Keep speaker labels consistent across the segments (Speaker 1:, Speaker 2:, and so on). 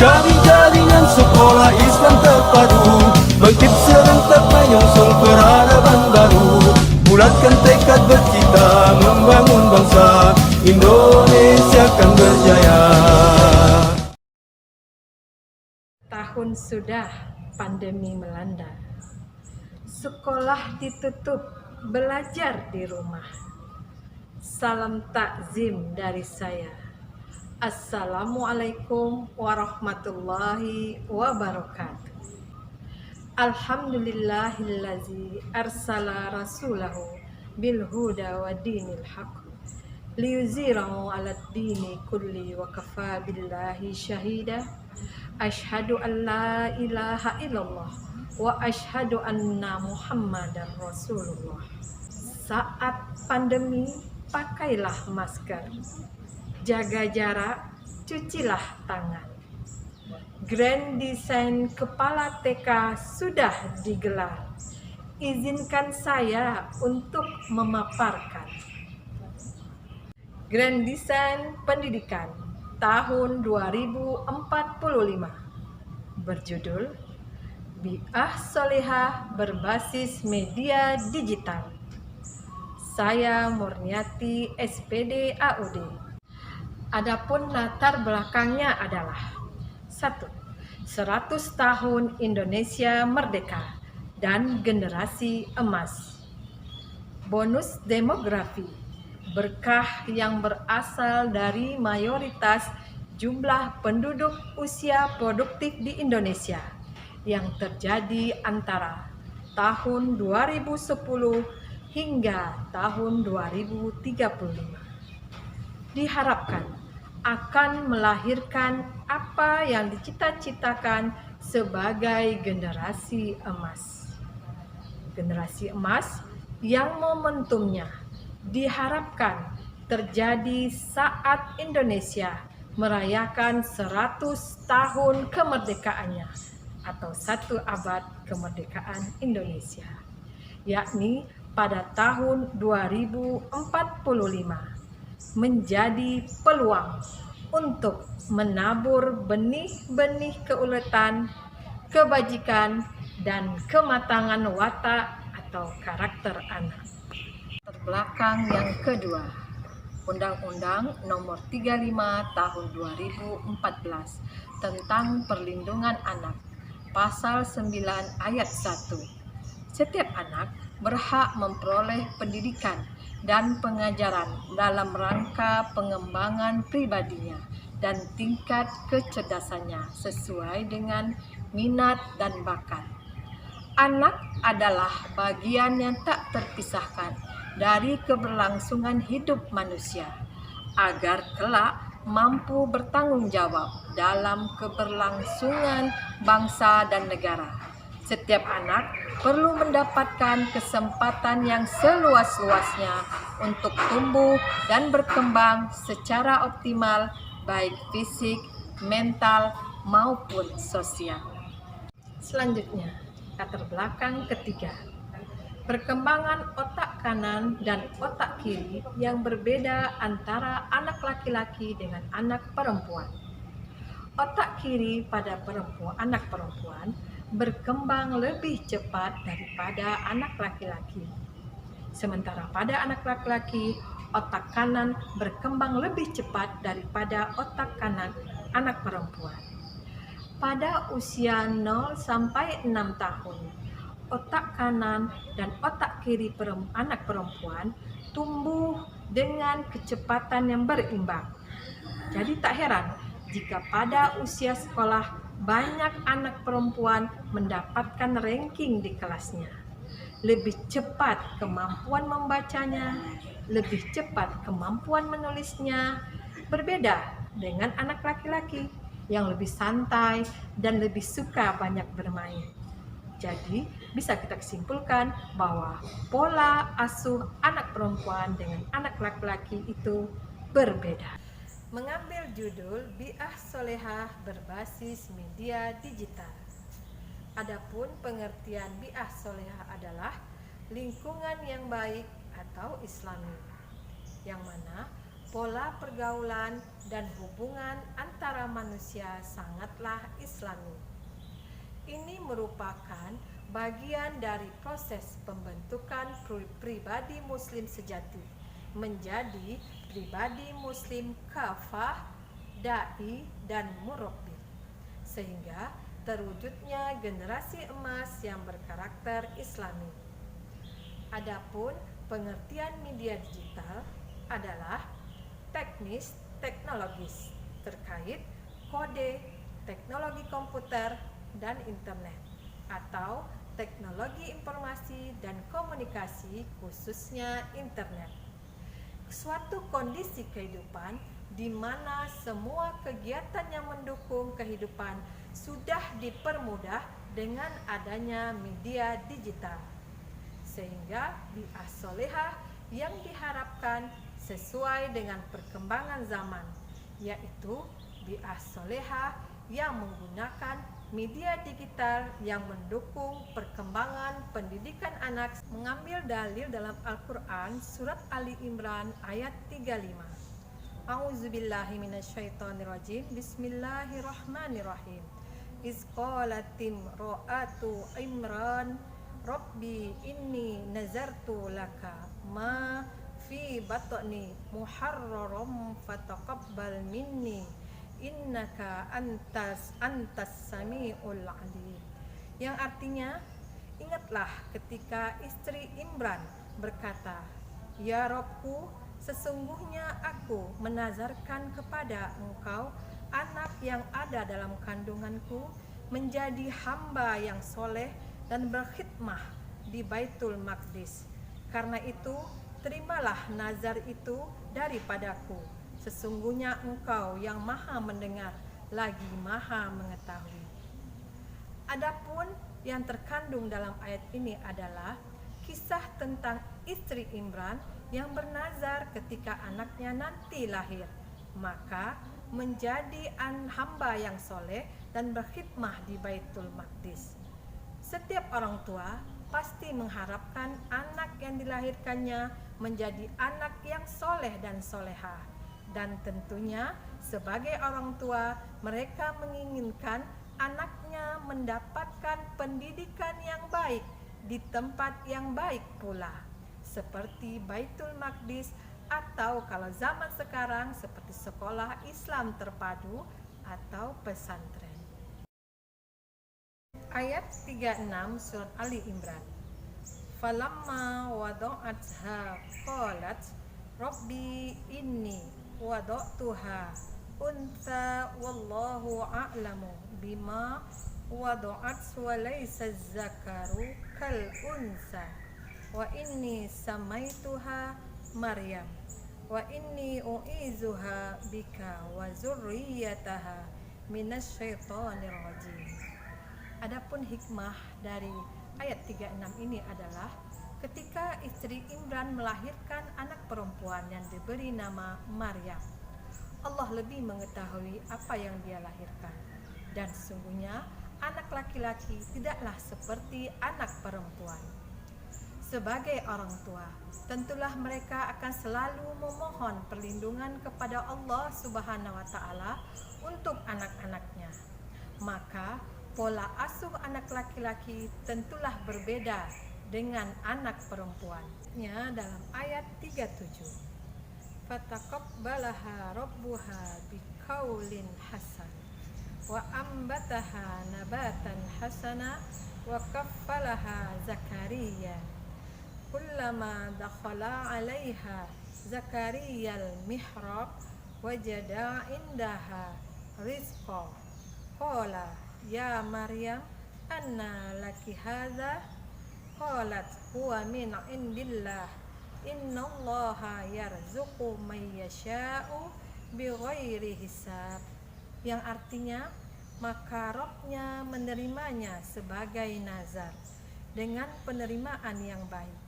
Speaker 1: Menjadi jaringan sekolah Islam terpadu, bangkit serentak menyusul peradaban baru. Bulatkan tekad bercita membangun bangsa, Indonesia akan berjaya.
Speaker 2: Tahun sudah pandemi melanda, sekolah ditutup, belajar di rumah. Salam takzim dari saya. Assalamualaikum warahmatullahi wabarakatuh. Alhamdulillahillazi arsala rasulahu bil huda wa dinil haq liyuzirahu ala dini kulli wa kafa billahi syahida. Asyhadu an la ilaha illallah wa asyhadu anna muhammadar rasulullah. Saat pandemi, pakailah masker, jaga jarak, cucilah tangan. Grand Design Kepala TK sudah digelar. Izinkan saya untuk memaparkan. Grand Design Pendidikan tahun 2045 berjudul Bi'ah Solehah berbasis media digital. Saya Murniati SPD AUD. Adapun latar belakangnya adalah 1. 100 tahun Indonesia merdeka dan generasi emas. Bonus demografi, berkah yang berasal dari mayoritas jumlah penduduk usia produktif di Indonesia yang terjadi antara tahun 2010 hingga tahun 2035. Diharapkan akan melahirkan apa yang dicita-citakan sebagai generasi emas. Generasi emas yang momentumnya diharapkan terjadi saat Indonesia merayakan 100 tahun kemerdekaannya atau 1 abad kemerdekaan Indonesia, yakni pada tahun 2045. Menjadi peluang untuk menabur benih-benih keuletan, kebajikan, dan kematangan watak atau karakter anak. Terbelakang yang kedua, Undang-Undang Nomor 35 Tahun 2014 tentang Perlindungan Anak, Pasal 9 Ayat 1. Setiap anak berhak memperoleh pendidikan dan pengajaran dalam rangka pengembangan pribadinya dan tingkat kecerdasannya sesuai dengan minat dan bakat. Anak adalah bagian yang tak terpisahkan dari keberlangsungan hidup manusia, agar kelak mampu bertanggung jawab dalam keberlangsungan bangsa dan negara. Setiap anak perlu mendapatkan kesempatan yang seluas-luasnya untuk tumbuh dan berkembang secara optimal, baik fisik, mental, maupun sosial. Selanjutnya, latar belakang ketiga, perkembangan otak kanan dan otak kiri yang berbeda antara anak laki-laki dengan anak perempuan. Otak kiri pada anak perempuan berkembang lebih cepat daripada anak laki-laki. Sementara pada anak laki-laki, otak kanan berkembang lebih cepat daripada otak kanan anak perempuan. Pada usia 0 sampai 6 tahun, otak kanan dan otak kiri anak perempuan tumbuh dengan kecepatan yang berimbang. Jadi tak heran jika pada usia sekolah banyak anak perempuan mendapatkan ranking di kelasnya. Lebih cepat kemampuan membacanya, lebih cepat kemampuan menulisnya, berbeda dengan anak laki-laki yang lebih santai dan lebih suka banyak bermain. Jadi, bisa kita kesimpulkan bahwa pola asuh anak perempuan dengan anak laki-laki itu berbeda. Mengambil judul Bi'ah Solehah berbasis media digital. Adapun pengertian Bi'ah Solehah adalah lingkungan yang baik atau Islami, yang mana Pola pergaulan dan hubungan antara manusia sangatlah Islami. Ini merupakan bagian dari proses pembentukan pribadi muslim sejati menjadi pribadi muslim kafah, dai, dan murabbi, sehingga terwujudnya generasi emas yang berkarakter Islami. Adapun pengertian media digital adalah teknis teknologis terkait kode, teknologi komputer dan internet, atau teknologi informasi dan komunikasi, khususnya internet. Suatu kondisi kehidupan di mana semua kegiatan yang mendukung kehidupan sudah dipermudah dengan adanya media digital, sehingga bi'ah solehah yang diharapkan sesuai dengan perkembangan zaman, yaitu bi'ah solehah yang menggunakan media digital yang mendukung perkembangan pendidikan anak. Mengambil dalil dalam Al-Quran surat Ali Imran ayat 35. A'udzubillahi minasyaitonirrajim. Bismillahirrahmanirrahim. Iz qalatim ro'atu Imran Rabbi inni nazartu laka ma fi batni muharraram fataqabbal minni innaka antas samiul alim. Yang artinya, ingatlah ketika istri Imran berkata, Ya Rabbku, sesungguhnya aku menazarkan kepada engkau anak yang ada dalam kandunganku menjadi hamba yang soleh dan berkhidmah di Baitul Maqdis. Karena itu, terimalah nazar itu daripadaku. Sesungguhnya engkau yang maha mendengar lagi maha mengetahui. Adapun yang terkandung dalam ayat ini adalah kisah tentang istri Imran yang bernazar ketika anaknya nanti lahir, maka menjadi hamba yang soleh dan berkhidmah di Baitul Maqdis. Setiap orang tua pasti mengharapkan anak yang dilahirkannya menjadi anak yang soleh dan solehah. Dan tentunya sebagai orang tua mereka menginginkan anaknya mendapatkan pendidikan yang baik di tempat yang baik pula, seperti Baitul Maqdis, atau kalau zaman sekarang seperti sekolah Islam terpadu atau pesantren. Ayat 36 surat Ali Imran. Falamma wada'atha qalat Rabbi inni wada'tuha unsa wallahu a'lamu bima wada'at wa laysa zakaru kal unsa wa inni samaituha Maryam wa inni u'izuha bika wa zurriyataha minasyaitonir rajim. Adapun hikmah dari ayat 36 ini adalah ketika istri Imran melahirkan anak perempuan yang diberi nama Maryam, Allah lebih mengetahui apa yang dia lahirkan. Dan sesungguhnya anak laki-laki tidaklah seperti anak perempuan. Sebagai orang tua, tentulah mereka akan selalu memohon perlindungan kepada Allah Subhanahu wa Ta'ala untuk anak-anaknya. Maka pola asuh anak laki-laki tentulah berbeda dengan anak perempuannya dalam ayat 37. Fataqabbalaha rabbuha biqaulin hasan wa ambataha nabatan hasana wa kaffalaha Zakaria. Kullama dakhala 'alaiha Zakariyal mihrab wajada indaha rizqa. Qala ya Maryam anna laki hadza. Qalat huwa min indillah innallaha yarzuqu may yasha'u bighairi hisab. Yang artinya, maka Rabb-nya menerimanya sebagai nazar dengan penerimaan yang baik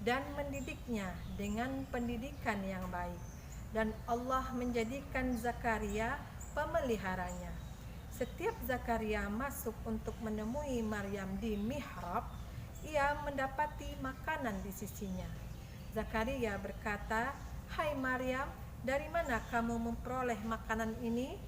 Speaker 2: dan mendidiknya dengan pendidikan yang baik, dan Allah menjadikan Zakaria pemeliharanya. Setiap Zakaria masuk untuk menemui Maryam di mihrab, ia mendapati makanan di sisinya. Zakaria berkata, Hai Maryam, dari mana kamu memperoleh makanan ini?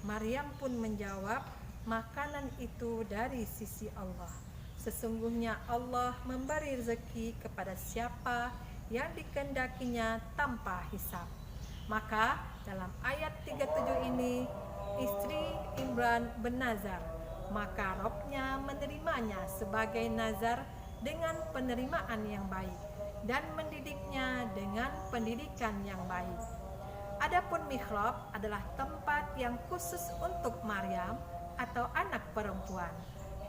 Speaker 2: Maryam pun menjawab, makanan itu dari sisi Allah. Sesungguhnya Allah memberi rezeki kepada siapa yang dikehendakinya tanpa hisab. Maka dalam ayat 37 ini, istri Imran bernazar, maka Robnya menerimanya sebagai nazar dengan penerimaan yang baik dan mendidiknya dengan pendidikan yang baik. Adapun mihrab adalah tempat yang khusus untuk Maryam atau anak perempuan,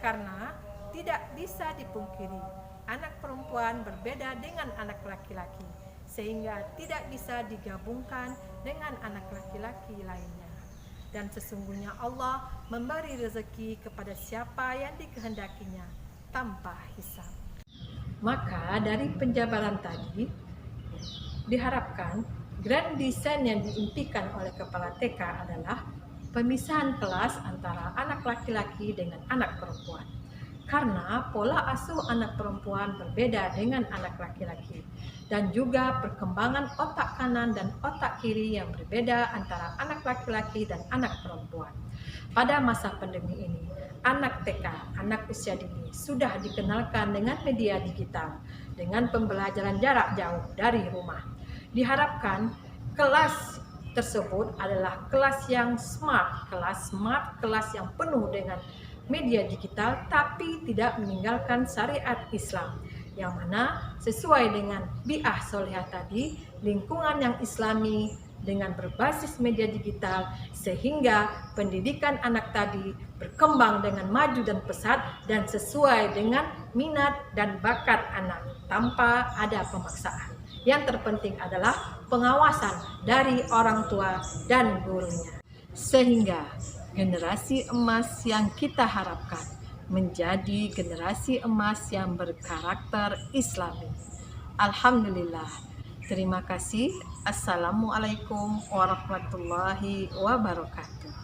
Speaker 2: karena tidak bisa dipungkiri anak perempuan berbeda dengan anak laki-laki, sehingga tidak bisa digabungkan dengan anak laki-laki lainnya. Dan sesungguhnya Allah memberi rezeki kepada siapa yang dikehendakinya tanpa hisab. Maka dari penjabaran tadi diharapkan grand design yang diimpikan oleh kepala TK adalah pemisahan kelas antara anak laki-laki dengan anak perempuan. Karena pola asuh anak perempuan berbeda dengan anak laki-laki, dan juga perkembangan otak kanan dan otak kiri yang berbeda antara anak laki-laki dan anak perempuan. Pada masa pandemi ini, anak TK, anak usia dini, sudah dikenalkan dengan media digital dengan pembelajaran jarak jauh dari rumah. Diharapkan kelas tersebut adalah kelas yang smart, kelas yang penuh dengan media digital tapi tidak meninggalkan syariat Islam, yang mana sesuai dengan bi'ah solihah tadi, lingkungan yang islami dengan berbasis media digital, sehingga pendidikan anak tadi berkembang dengan maju dan pesat dan sesuai dengan minat dan bakat anak tanpa ada pemaksaan. Yang terpenting adalah pengawasan dari orang tua dan gurunya, sehingga generasi emas yang kita harapkan menjadi generasi emas yang berkarakter Islami. Alhamdulillah. Terima kasih. Assalamualaikum warahmatullahi wabarakatuh.